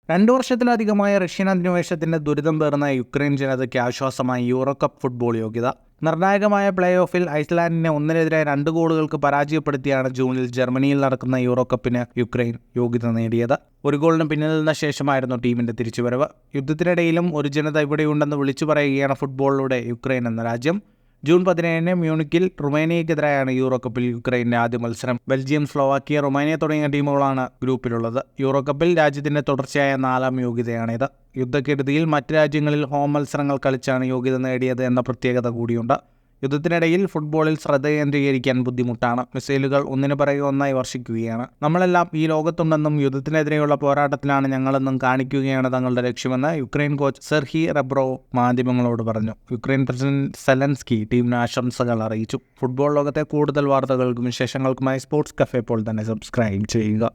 2 വർഷത്തിലധികമായ Russian അധിനിവേശത്തിന്റെ ദുരിതം പേർന്ന Ukraine ജനതയ്ക്ക് ആശ്വാസമായി യൂറോ കപ്പ് ഫുട്ബോൾ യോഗ്യത. നിർണായകമായ പ്ലേ ഓഫിൽ ഐസ്ലാൻഡിനെ 1-നെതിരെ 2 ഗോളുകൾക്ക് പരാജയപ്പെടുത്തിയാണ് ജൂണിൽ ജർമ്മനിയിൽ നടക്കുന്ന യൂറോ കപ്പിന് യുക്രൈൻ യോഗ്യത നേടിയത്. 1 ഗോളിന് പിന്നിൽ നിന്ന ശേഷമായിരുന്നു ടീമിന്റെ തിരിച്ചുവരവ്. യുദ്ധത്തിനിടയിലും ഒരു ജനത ഇവിടെയുണ്ടെന്ന് വിളിച്ചു പറയുകയാണ് ഫുട്ബോളിലൂടെ യുക്രൈൻ എന്ന രാജ്യം. ജൂൺ 17 മ്യൂണിക്കിൽ റുമേനിയയ്ക്കെതിരെയാണ് യൂറോ കപ്പിൽ യുക്രൈൻ്റെ ആദ്യ മത്സരം. ബെൽജിയം, സ്ലോവാക്യ, റുമേനിയ തുടങ്ങിയ ടീമുകളാണ് ഗ്രൂപ്പിലുള്ളത്. യൂറോ കപ്പിൽ രാജ്യത്തിൻ്റെ തുടർച്ചയായ 4ാം യോഗ്യതയാണിത്. യുദ്ധക്കെടുതിയിൽ മറ്റ് രാജ്യങ്ങളിൽ ഹോം മത്സരങ്ങൾ കളിച്ചാണ് യോഗ്യത നേടിയത് എന്ന പ്രത്യേകത കൂടിയുണ്ട്. യുദ്ധത്തിനിടയിൽ ഫുട്ബോളിൽ ശ്രദ്ധ കേന്ദ്രീകരിക്കാൻ ബുദ്ധിമുട്ടാണ്. മിസൈലുകൾ ഒന്നിനു പിറകെ ഒന്നായി വർഷിക്കുകയാണ്. നമ്മളെല്ലാം ഈ ലോകത്തുണ്ടെന്നും യുദ്ധത്തിനെതിരെയുള്ള പോരാട്ടത്തിലാണ് ഞങ്ങളെന്നും കാണിക്കുകയാണ് തങ്ങളുടെ ലക്ഷ്യമെന്ന് യുക്രൈൻ കോച്ച് സെർഹി റെബ്രോവ് മാധ്യമങ്ങളോട് പറഞ്ഞു. യുക്രൈൻ പ്രസിഡന്റ് സെലൻസ്കി ടീമിന് ആശംസകൾ അറിയിച്ചു. ഫുട്ബോൾ ലോകത്തെ കൂടുതൽ വാർത്തകൾക്കും വിശേഷങ്ങൾക്കുമായി സ്പോർട്സ് കഫേ ഇപ്പോൾ തന്നെ സബ്സ്ക്രൈബ് ചെയ്യുക.